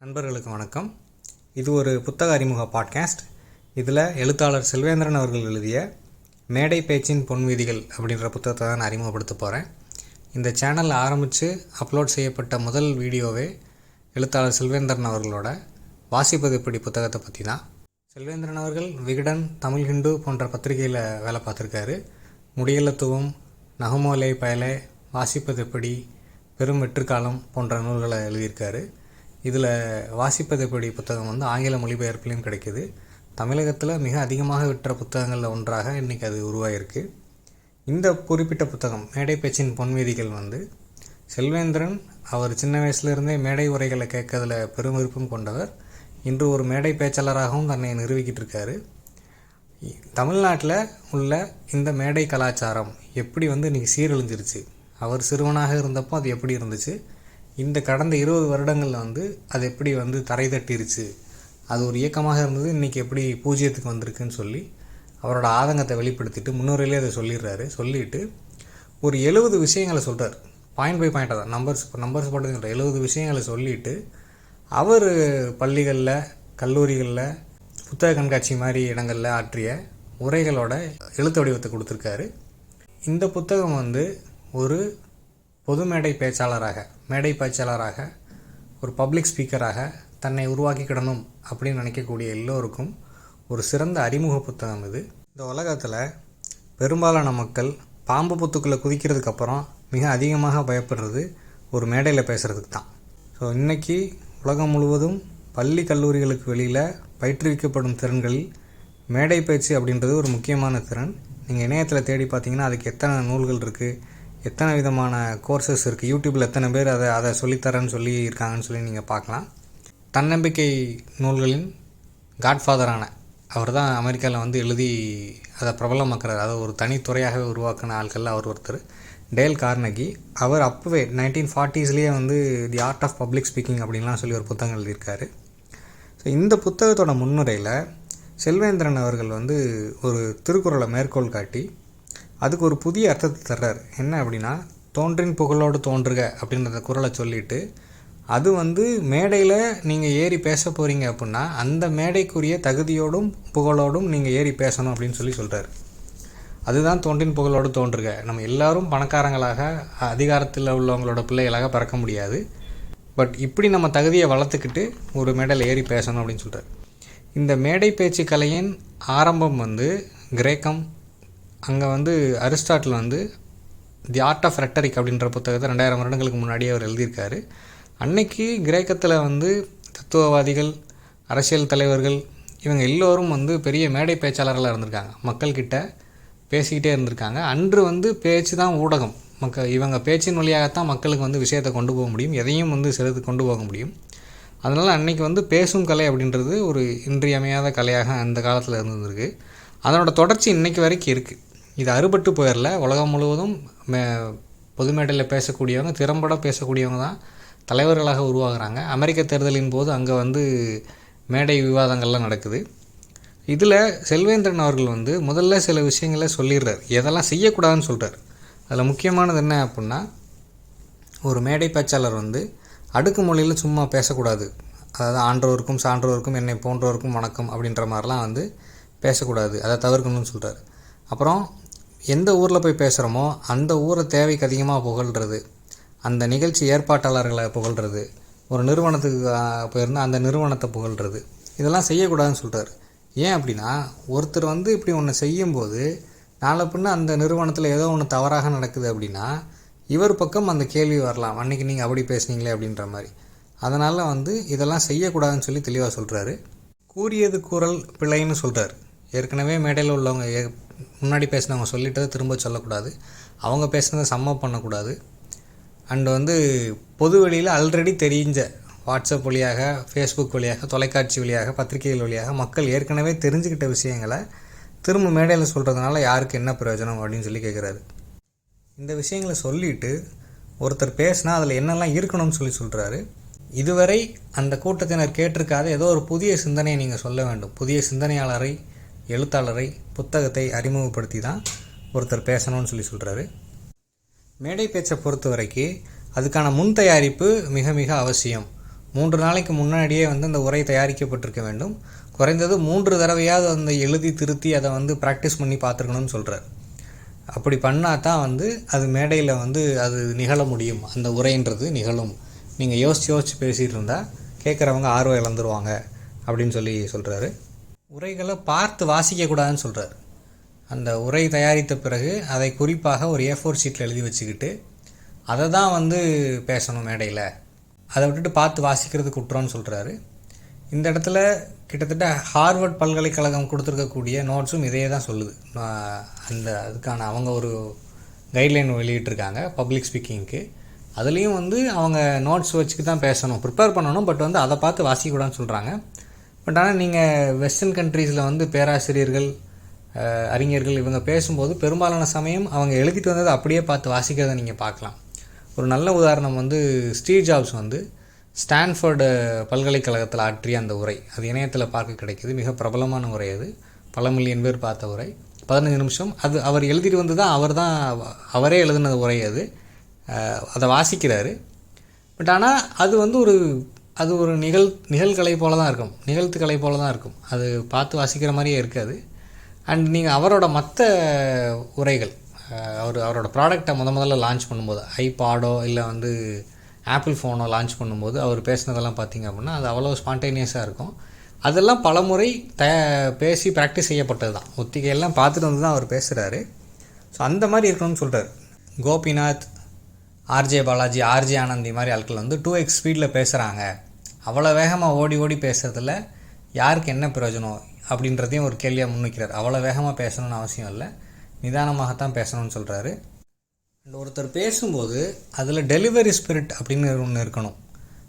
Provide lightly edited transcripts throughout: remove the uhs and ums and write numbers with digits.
நண்பர்களுக்கு வணக்கம். இது ஒரு புத்தக அறிமுக பாட்காஸ்ட். இதில் எழுத்தாளர் செல்வேந்திரன் அவர்கள் எழுதிய மேடை பேச்சின் பொன்வீதிகள் அப்படின்ற புத்தகத்தை தான் நான் அறிமுகப்படுத்த போகிறேன். இந்த சேனல் ஆரம்பித்து அப்லோட் செய்யப்பட்ட முதல் வீடியோவே எழுத்தாளர் செல்வேந்திரன் அவர்களோட வாசிப்பது எப்படி புத்தகத்தை பற்றி தான். செல்வேந்திரன் அவர்கள் விகடன், தமிழ் ஹிந்து போன்ற பத்திரிகையில் வேலை பார்த்துருக்காரு. முடியலத்துவம், நகமோலை பயலே, வாசிப்பது எப்படி, பெரும் வெற்றுக்காலம் போன்ற நூல்களை எழுதியிருக்காரு. இதில் வாசிப்பது எப்படி புத்தகம் ஆங்கில மொழிபெயர்ப்புலையும் கிடைக்கிது. தமிழகத்தில் மிக அதிகமாக விற்ற புத்தகங்களில் ஒன்றாக இன்றைக்கி அது உருவாகிருக்கு. இந்த குறிப்பிட்ட புத்தகம் மேடை பேச்சின் பொன்வீதிகள் செல்வேந்திரன் அவர் சின்ன வயசுலேருந்தே மேடை உரைகளை கேட்கறதுல பெரும் விருப்பம் கொண்டவர். இன்று ஒரு மேடை பேச்சாளராகவும் தன்னை நிரூபிக்கிட்டு இருக்காரு. தமிழ்நாட்டில் உள்ள இந்த மேடை கலாச்சாரம் எப்படி இன்றைக்கி சீரழிஞ்சிருச்சு, அவர் சிறுவனாக இருந்தப்போ அது எப்படி இருந்துச்சு, இந்த கடந்த 20 வருடங்களில் அது எப்படி தரை தட்டிருச்சு, அது ஒரு இயக்கமாக இருந்தது, இன்றைக்கி எப்படி பூஜ்ஜியத்துக்கு வந்திருக்குன்னு சொல்லி அவரோட ஆதங்கத்தை வெளிப்படுத்திட்டு முன்னுரையிலே அதை சொல்லிடுறாரு. சொல்லிவிட்டு ஒரு 70 விஷயங்களை சொல்கிறார். பாயிண்ட் பை பாயிண்டாக தான் நம்பர்ஸ் போட்டு 70 விஷயங்களை சொல்லிவிட்டு அவர் பள்ளிகளில், கல்லூரிகளில், புத்தக கண்காட்சி மாதிரி இடங்களில் ஆற்றிய உரைகளோட எழுத்து வடிவத்தை கொடுத்துருக்காரு. இந்த புத்தகம் ஒரு பொது மேடை பேச்சாளராக ஒரு பப்ளிக் ஸ்பீக்கராக தன்னை உருவாக்கிக்கிடணும் அப்படின்னு நினைக்கக்கூடிய எல்லோருக்கும் ஒரு சிறந்த அறிமுக புத்தகம் இது. இந்த உலகத்தில் பெரும்பாலான மக்கள் பாம்பு புத்துக்குள்ளே குதிக்கிறதுக்கப்புறம் மிக அதிகமாக பயப்படுறது ஒரு மேடையில் பேசுகிறதுக்கு தான். ஸோ இன்றைக்கி உலகம் முழுவதும் பள்ளி கல்லூரிகளுக்கு வெளியில் பயிற்றுவிக்கப்படும் திறன்களில் மேடை பேச்சு அப்படின்றது ஒரு முக்கியமான திறன். நீங்கள் இணையத்தில் தேடி பார்த்தீங்கன்னா அதுக்கு எத்தனை நூல்கள் இருக்குது, எத்தனை விதமான கோர்சஸ் இருக்குது, யூடியூப்பில் எத்தனை பேர் அதை சொல்லித்தரேன்னு சொல்லி இருக்காங்கன்னு சொல்லி நீங்கள் பார்க்கலாம். தன்னம்பிக்கை நூல்களின் காட்ஃபாதரான அவர் தான் அமெரிக்காவில் எழுதி அதை பிரபலமாக்குறாரு. அதை ஒரு தனித்துறையாகவே உருவாக்கின ஆட்களில் அவர் ஒருத்தர், டேல் கார்னகி. அவர் அப்போவே 1940ஸ்லேயே the art of public speaking அப்படின்லாம் சொல்லி ஒரு புத்தகம் எழுதியிருக்காரு. ஸோ இந்த புத்தகத்தோட முன்னுரையில் செல்வேந்திரன் அவர்கள் ஒரு திருக்குறளை மேற்கோள் காட்டி அதுக்கு ஒரு புதிய அர்த்தத்தை தர்றார். என்ன அப்படின்னா, தோன்றின் புகழோடு தோன்றுக அப்படின்றத குறளை சொல்லிவிட்டு அது மேடையில் நீங்கள் ஏறி பேச போகிறீங்க அப்படின்னா அந்த மேடைக்குரிய தகுதியோடும் புகழோடும் நீங்கள் ஏறி பேசணும் அப்படின்னு சொல்கிறார். அதுதான் தோன்றின் புகழோடு தோன்றுக. நம்ம எல்லாரும் பணக்காரங்களாக அதிகாரத்தில் உள்ளவங்களோட பிள்ளைகளாக பிறக்க முடியாது. பட் இப்படி நம்ம தகுதியை வளர்த்துக்கிட்டு ஒரு மேடையில் ஏறி பேசணும் அப்படின்னு சொல்கிறார். இந்த மேடை பேச்சு கலையின் ஆரம்பம் கிரேக்கம். அங்கே Aristotle the art of rhetoric அப்படின்ற புத்தகத்தை 2000 வருடங்களுக்கு முன்னாடியே அவர் எழுதியிருக்காரு. அன்னைக்கு கிரேக்கத்தில் தத்துவவாதிகள், அரசியல் தலைவர்கள் இவங்க எல்லோரும் பெரிய மேடை பேச்சாளர்களாக இருந்திருக்காங்க. மக்கள்கிட்ட பேசிக்கிட்டே இருந்திருக்காங்க. அன்று பேச்சு தான் ஊடகம். இவங்க பேச்சின் வழியாகத்தான் மக்களுக்கு விஷயத்தை கொண்டு போக முடியும், எதையும் செலுத்து கொண்டு போக முடியும். அதனால் அன்றைக்கி பேசும் கலை அப்படின்றது ஒரு இன்றியமையாத கலையாக அந்த காலத்தில் இருந்திருக்கு. அதனோட தொடர்ச்சி இன்றைக்கு வரைக்கும் இருக்குது. இது அறுபட்டு போயிடல. உலகம் முழுவதும் பொது மேடையில் பேசக்கூடியவங்க, திறம்பட பேசக்கூடியவங்க தான் தலைவர்களாக உருவாகிறாங்க. அமெரிக்க தேர்தலின் போது அங்கே மேடை விவாதங்கள்லாம் நடக்குது. இதில் செல்வேந்திரன் அவர்கள் முதல்ல சில விஷயங்களை சொல்லிடுறார், எதெல்லாம் செய்யக்கூடாதுன்னு சொல்கிறார். அதில் முக்கியமானது என்ன அப்படின்னா, ஒரு மேடை பேச்சாளர் அடுக்குமொழியில் சும்மா பேசக்கூடாது. அதாவது ஆன்றோருக்கும் சான்றோருக்கும் என்னை போன்றோருக்கும் வணக்கம் அப்படின்ற மாதிரிலாம் பேசக்கூடாது, அதை தவிர்க்கணும்னு சொல்கிறார். அப்புறம் எந்த ஊரில் போய் பேசுகிறோமோ அந்த ஊரை தேவைக்கு அதிகமாக புகழ்கிறது, அந்த நிகழ்ச்சி ஏற்பாட்டாளர்களை புகழ்கிறது, ஒரு நிறுவனத்துக்கு போயிருந்தால் அந்த நிறுவனத்தை புகழ்கிறது, இதெல்லாம் செய்யக்கூடாதுன்னு சொல்கிறார். ஏன் அப்படின்னா, ஒருத்தர் இப்படி ஒன்று செய்யும்போது நாளை பின்ன அந்த நிறுவனத்தில் ஏதோ ஒன்று தவறாக நடக்குது அப்படின்னா இவர் பக்கம் அந்த கேள்வி வரலாம், அன்றைக்கி நீங்கள் அப்படி பேசுனீங்களே அப்படின்ற மாதிரி. அதனால் இதெல்லாம் செய்யக்கூடாதுன்னு சொல்லி தெளிவாக சொல்கிறாரு. கூறியது கூறல் பிழைன்னு சொல்கிறார். ஏற்கனவே மேடையில் உள்ளவங்க முன்னாடி பேசினவங்க சொல்லிட்டதை திரும்ப சொல்லக்கூடாது, அவங்க பேசுனதை சம்மப் பண்ணக்கூடாது. அண்டு பொது வெளியில் ஆல்ரெடி தெரிஞ்ச வாட்ஸ்அப் வழியாக, ஃபேஸ்புக் வழியாக, தொலைக்காட்சி வழியாக, பத்திரிகைகள் வழியாக மக்கள் ஏற்கனவே தெரிஞ்சுக்கிட்ட விஷயங்களை திரும்ப மேடையில் சொல்கிறதுனால யாருக்கு என்ன பிரயோஜனம் அப்படின்னு சொல்லி கேட்குறாரு. இந்த விஷயங்களை சொல்லிவிட்டு ஒருத்தர் பேசினா அதில் என்னெல்லாம் இருக்கணும்னு சொல்கிறாரு. இதுவரை அந்த கூட்டத்தினர் கேட்டிருக்காத ஏதோ ஒரு புதிய சிந்தனையை நீங்கள் சொல்ல வேண்டும். புதிய சிந்தனையாளரை, எழுத்தாளரை, புத்தகத்தை அறிமுகப்படுத்தி தான் ஒருத்தர் பேசணும்னு சொல்கிறாரு. மேடை பேச்சை பொறுத்த வரைக்கும் அதுக்கான முன் தயாரிப்பு மிக மிக அவசியம். 3 நாளைக்கு முன்னாடியே வந்து அந்த உரை தயாரிக்கப்பட்டிருக்க வேண்டும். குறைந்தது 3 தடவையாவது அந்த எழுதி திருத்தி அதை வந்து ப்ராக்டிஸ் பண்ணி பார்த்துருக்கணும்னு சொல்கிறார். அப்படி பண்ணால் தான் வந்து அது மேடையில் வந்து அது நிகழ முடியும், அந்த உரைன்றது நிகழும். நீங்கள் யோசித்து பேசிகிட்டு இருந்தால் கேட்குறவங்க ஆர்வம் இழந்துருவாங்க அப்படின்னு சொல்கிறாரு. உரைகளை பார்த்து வாசிக்கக்கூடாதுன்னு சொல்கிறார். அந்த உரை தயாரித்த பிறகு அதை குறிப்பாக ஒரு A4 ஷீட்டில் எழுதி வச்சுக்கிட்டு அதை தான் வந்து பேசணும் மேடையில். அதை விட்டுட்டு பார்த்து வாசிக்கிறது குற்றம்னு சொல்கிறாரு. இந்த இடத்துல கிட்டத்தட்ட ஹார்வர்ட் பல்கலைக்கழகம் கொடுத்துருக்கக்கூடிய நோட்ஸும் இதையே தான் சொல்லுது. அதுக்கான அவங்க ஒரு கைட்லைன் வெளியிட்டிருக்காங்க பப்ளிக் ஸ்பீக்கிங்க்கு. அதுலேயும் வந்து அவங்க நோட்ஸ் வச்சுக்கு தான் பேசணும், ப்ரிப்பேர் பண்ணணும். பட் வந்து அதை பார்த்து வாசிக்கக்கூடாதுன்னு சொல்கிறாங்க. பட் ஆனால் நீங்கள் வெஸ்டர்ன் கண்ட்ரீஸில் வந்து பேராசிரியர்கள், அறிஞர்கள் இவங்க பேசும்போது பெரும்பாலான சமயம் அவங்க எழுதிட்டு வந்ததை அப்படியே பார்த்து வாசிக்கிறத நீங்கள் பார்க்கலாம். ஒரு நல்ல உதாரணம் வந்து ஸ்டீவ் ஜாப்ஸ் வந்து ஸ்டான்ஃபோர்டு பல்கலைக்கழகத்தில் ஆற்றிய அந்த உரை, அது இணையத்தில் பார்க்க கிடைக்கிது. மிக பிரபலமான உரை, அது பல மில்லியன் பேர் பார்த்த உரை, 15 நிமிஷம். அது அவர் எழுதிட்டு வந்து தான் அவரே எழுதின உரை. அதை வாசிக்கிறாரு. பட் ஆனால் அது வந்து ஒரு நிகழ்கலை போல தான் இருக்கும், நிகழ்த்துக்கலை போல தான் இருக்கும். அது பார்த்து வாசிக்கிற மாதிரியே இருக்காது. அண்ட் நீங்கள் அவரோட மற்ற உரைகள், அவரோட ப்ராடக்டை முதல்ல லான்ச் பண்ணும்போது, ஐபாடோ இல்லை வந்து ஆப்பிள் ஃபோனோ லான்ச் பண்ணும்போது அவர் பேசினதெல்லாம் பார்த்திங்க அப்படின்னா அது அவ்வளோ ஸ்பான்டேனியஸாக இருக்கும். அதெல்லாம் பலமுறை பேசி ப்ராக்டிஸ் செய்யப்பட்டது தான். ஒத்திகையெல்லாம் பார்த்துட்டு வந்து தான் அவர் பேசுகிறாரு. ஸோ அந்த மாதிரி இருக்கணும்னு சொல்கிறார். கோபிநாத், ஆர்ஜே பாலாஜி, ஆர்ஜே ஆனந்தி மாதிரி ஆட்கள் வந்து 2x ஸ்பீடில் பேசுகிறாங்க. அவ்வளோ வேகமாக ஓடி பேசுகிறதுல யாருக்கு என்ன பிரயோஜனம் அப்படின்றதையும் ஒரு கேள்வியாக முன்வைக்கிறார். அவ்வளோ வேகமாக பேசணும்னு அவசியம் இல்லை, நிதானமாகத்தான் பேசணும்னு சொல்கிறாரு. அண்ட் ஒருத்தர் பேசும்போது அதில் டெலிவரி ஸ்பிரிட் அப்படின்னு ஒன்று இருக்கணும்.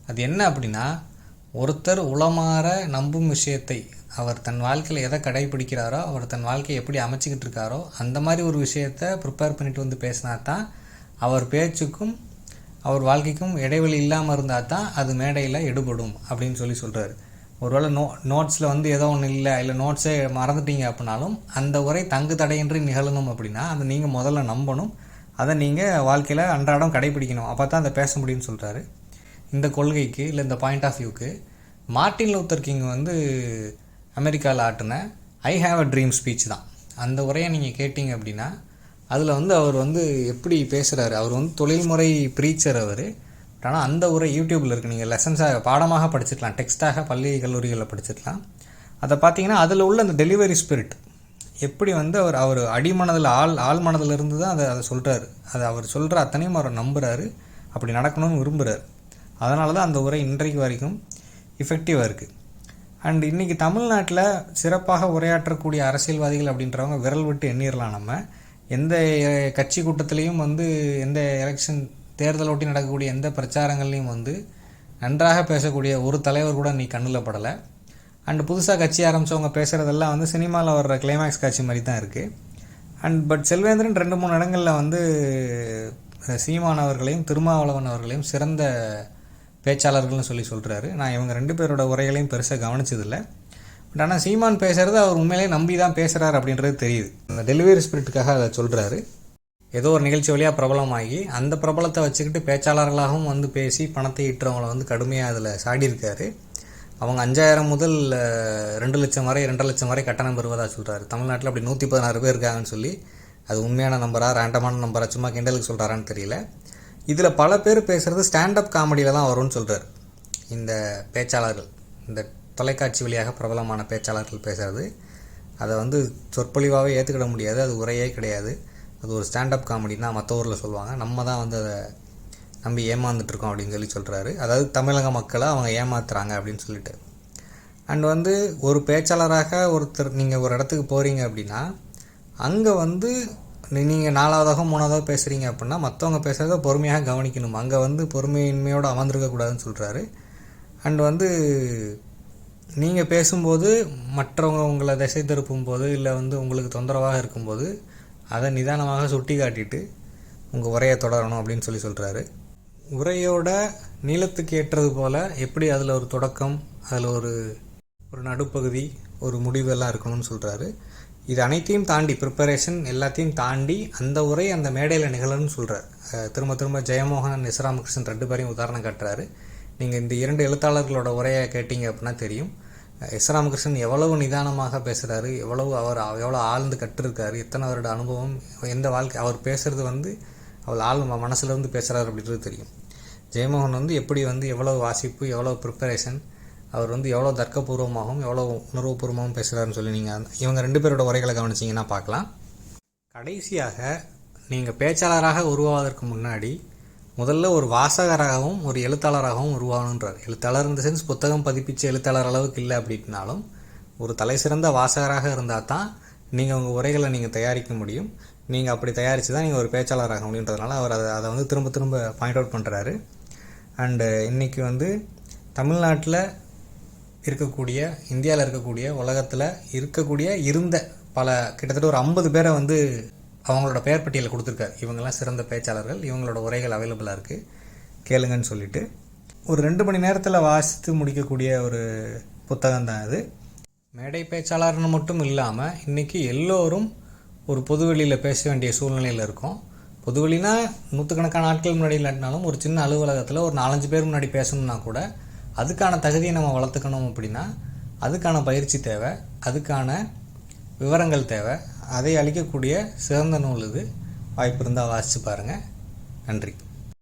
அது என்ன அப்படின்னா, ஒருத்தர் உளமாற நம்பும் விஷயத்தை அவர் தன் வாழ்க்கையில் எதை கடைபிடிக்கிறாரோ, அவர் தன் வாழ்க்கையை எப்படி அமைச்சிக்கிட்டு இருக்காரோ அந்த மாதிரி ஒரு விஷயத்தை ப்ரிப்பேர் பண்ணிட்டு வந்து பேசினா தான் அவர் பேச்சுக்கும் அவர் வாழ்க்கைக்கும் இடைவெளி இல்லாமல் இருந்தால் தான் அது மேடையில் எடுபடும் அப்படின்னு சொல்கிறாரு. ஒருவேளை நோட்ஸில் வந்து ஏதோ ஒன்று இல்லை நோட்ஸே மறந்துட்டீங்க அப்படின்னாலும் அந்த உரை தங்கு தடையின்றி நிகழணும் அப்படின்னா அதை நீங்கள் முதல்ல நம்பணும், அதை நீங்கள் வாழ்க்கையில் அன்றாடம் கடைபிடிக்கணும். அப்போ தான் அதை பேச முடியும்னு சொல்கிறாரு. இந்த கொள்கைக்கு இல்லை இந்த பாயிண்ட் ஆஃப் வியூக்கு மார்ட்டின் லூத்தர் கிங் வந்து அமெரிக்காவில் ஆட்டின I have a dream speech தான். அந்த உரையை நீங்கள் கேட்டிங்க அப்படின்னா அதில் வந்து அவர் வந்து எப்படி பேசுகிறாரு. அவர் வந்து தொழில்முறை ப்ரீச்சர் அவர். ஆனால் அந்த உரை யூடியூப்பில் இருக்குது, நீங்கள் லெசன்ஸாக பாடமாக படிச்சுக்கலாம், டெக்ஸ்ட்டாக பள்ளி கல்லூரிகளில் படிச்சுக்கலாம். அதை பார்த்தீங்கன்னா அதில் உள்ள அந்த டெலிவரி ஸ்பிரிட் எப்படி வந்து அவர் அடிமனதில் ஆள் மனதில் இருந்து தான் அதை சொல்கிறாரு. அதை அவர் சொல்கிற அத்தனையும் அவர் நம்புகிறாரு, அப்படி நடக்கணும்னு விரும்புகிறார். அதனால தான் அந்த உரை இன்றைக்கு வரைக்கும் எஃபெக்டிவாக இருக்குது. அண்ட் இன்றைக்கி தமிழ்நாட்டில் சிறப்பாக உரையாற்றக்கூடிய அரசியல்வாதிகள் அப்படின்றவங்க விரல் விட்டு எண்ணிடலாம். நம்ம எந்த கட்சி கூட்டத்திலையும் வந்து எந்த எலெக்ஷன் தேர்தல் ஒட்டி நடக்கக்கூடிய எந்த பிரச்சாரங்கள்லையும் வந்து நன்றாக பேசக்கூடிய ஒரு தலைவர் கூட நீ கண்ணில் படலை. அண்ட் புதுசாக கட்சி ஆரம்பித்தவங்க பேசுகிறதெல்லாம் வந்து சினிமாவில் வர்ற கிளைமேக்ஸ் காட்சி மாதிரி தான் இருக்குது. அண்ட் பட் செல்வேந்திரன் 2-3 இடங்களில் வந்து சீமான் அவர்களையும் திருமாவளவன் அவர்களையும் சிறந்த பேச்சாளர்கள்னு சொல்கிறாரு. நான் இவங்க 2 பேரோட உரைகளையும் பெருசாக கவனிச்சதில்லை. பட் ஆனால் சீமான் பேசுகிறத அவர் உண்மையிலேயே நம்பி தான் பேசுகிறார் அப்படின்றது தெரியுது. அந்த டெலிவரி ஸ்பிரிட்டுக்காக அதை சொல்கிறாரு. ஏதோ ஒரு நிகழ்ச்சி வழியாக பிரபலமாகி அந்த பிரபலத்தை வச்சுக்கிட்டு பேச்சாளர்களாகவும் வந்து பேசி பணத்தை ஈட்டுறவங்களை வந்து கடுமையாக அதில் சாடியிருக்காரு. அவங்க 5,000 முதல் 2 லட்சம் வரை 2.5 லட்சம் வரை கட்டணம் பெறுவதாக சொல்கிறாரு. தமிழ்நாட்டில் அப்படி 116 பேர் இருக்காங்கன்னு சொல்லி, அது உண்மையான நம்பரா ரேண்டமான நம்பரா சும்மா கிண்டலுக்கு சொல்கிறாரான்னு தெரியல. இதில் பல பேர் பேசுகிறது ஸ்டாண்டப் காமெடியில் தான் வரும்னு சொல்கிறார். இந்த பேச்சாளர்கள், இந்த தொலைக்காட்சி வழியாக பிரபலமான பேச்சாளர்கள் பேசுகிறது அதை வந்து சொற்பொழிவாகவே ஏற்றுக்கிட முடியாது, அது உரையே கிடையாது, அது ஒரு ஸ்டாண்டப் காமெடி தான் மற்ற ஊரில் சொல்லுவாங்க, நம்ம தான் வந்து அதை நம்பி ஏமாந்துட்டுருக்கோம் அப்படின்னு சொல்கிறாரு. அதாவது தமிழக மக்களை அவங்க ஏமாத்துறாங்க அப்படின்னு சொல்லிட்டு. அண்ட் வந்து ஒரு பேச்சாளராக ஒருத்தர் நீங்கள் ஒரு இடத்துக்கு போகிறீங்க அப்படின்னா அங்கே வந்து நீங்கள் 4வதாக 3வதாக பேசுகிறீங்க அப்படின்னா மற்றவங்க பேசுகிறத பொறுமையாக கவனிக்கணும். அங்கே வந்து பொறுமையின்மையோடு அமர்ந்திருக்கக்கூடாதுன்னு சொல்கிறாரு. அண்ட் வந்து நீங்கள் பேசும்போது மற்றவங்க உங்களை திசை திருப்பும்போது இல்லை வந்து உங்களுக்கு தொந்தரவாக இருக்கும்போது அதை நிதானமாக சுட்டி காட்டிட்டு உங்கள் உரையை தொடரணும் அப்படின்னு சொல்கிறாரு. உரையோட நீளத்துக்கு ஏற்றது போல் எப்படி அதில் ஒரு தொடக்கம், அதில் ஒரு நடுப்பகுதி, ஒரு முடிவு எல்லாம் இருக்கணும்னு சொல்கிறாரு. இது அனைத்தையும் தாண்டி ப்ரிப்பரேஷன் எல்லாத்தையும் தாண்டி அந்த உரை அந்த மேடையில் நிகழணும்னு சொல்கிறார். திரும்ப ஜெயமோகன், எஸ் ராமகிருஷ்ணன் 2 பேரையும் உதாரணம் காட்டுறாரு. நீங்கள் இந்த 2 எழுத்தாளர்களோட உரையை கேட்டிங்க அப்படின்னா தெரியும். எஸ் ராமகிருஷ்ணன் எவ்வளவு நிதானமாக பேசுகிறாரு, எவ்வளோ ஆழ்ந்து கற்றிருக்காரு, எத்தனை வருட அனுபவம், எந்த வாழ்க்கை அவர் பேசுகிறது வந்து அவர் மனசில் இருந்து பேசுகிறாரு அப்படின்றது தெரியும். ஜெயமோகன் வந்து எப்படி வந்து எவ்வளோ வாசிப்பு, எவ்வளோ ப்ரிப்பரேஷன், அவர் வந்து எவ்வளோ தர்க்கபூர்வமாகவும் எவ்வளோ உணர்வுபூர்வமாகவும் பேசுகிறாருன்னு சொல்லி நீங்கள் இவங்க 2 பேரோட உரைகளை கவனிச்சிங்கன்னா பார்க்கலாம். கடைசியாக நீங்கள் பேச்சாளராக உருவாவதற்கு முன்னாடி முதல்ல ஒரு வாசகராகவும் ஒரு எழுத்தாளராகவும் உருவாகணுன்றார். எழுத்தாளர் இந்த சென்ஸ் புத்தகம் பதிப்பிச்ச எழுத்தாளர் அளவுக்கு இல்லை அப்படின்னாலும் ஒரு தலை சிறந்த வாசகராக இருந்தால் தான் நீங்கள் உங்கள் உரைகளை நீங்கள் தயாரிக்க முடியும். நீங்கள் அப்படி தயாரித்து தான் நீங்கள் ஒரு பேச்சாளராக முடியுன்றதுனால அவர் அதை வந்து திரும்ப திரும்ப பாயிண்ட் அவுட் பண்ணுறாரு. அண்டு இன்றைக்கி வந்து தமிழ்நாட்டில் இருக்கக்கூடிய, இந்தியாவில் இருக்கக்கூடிய, உலகத்தில் இருக்கக்கூடிய இருந்த பல கிட்டத்தட்ட ஒரு 50 பேரை வந்து அவங்களோட பெயர் பட்டியலை கொடுத்துருக்காரு. இவங்கெல்லாம் சிறந்த பேச்சாளர்கள், இவங்களோட உரைகள் அவைலபிளாக இருக்குது, கேளுங்கன்னு சொல்லிட்டு ஒரு 2 மணி நேரத்தில் வாசித்து முடிக்கக்கூடிய ஒரு புத்தகம் தான் அது. மேடை பேச்சாளர்னு மட்டும் இல்லாமல் இன்றைக்கி எல்லோரும் ஒரு பொதுவெளியில் பேச வேண்டிய சூழ்நிலையில் இருக்கும். பொதுவெளினா நூற்றுக்கணக்கான ஆட்கள் முன்னாடி இல்லாட்டினாலும் ஒரு சின்ன அலுவலகத்தில் ஒரு 4-5 பேர் முன்னாடி பேசணும்னா கூட அதுக்கான தகுதியை நம்ம வளர்த்துக்கணும் அப்படின்னா அதுக்கான பயிற்சி தேவை, அதுக்கான விவரங்கள் தேவை. அதை அளிக்கக்கூடிய சிறந்த நூல் இது. வாய்ப்பு இருந்தால் வாசித்து பாருங்கள். நன்றி.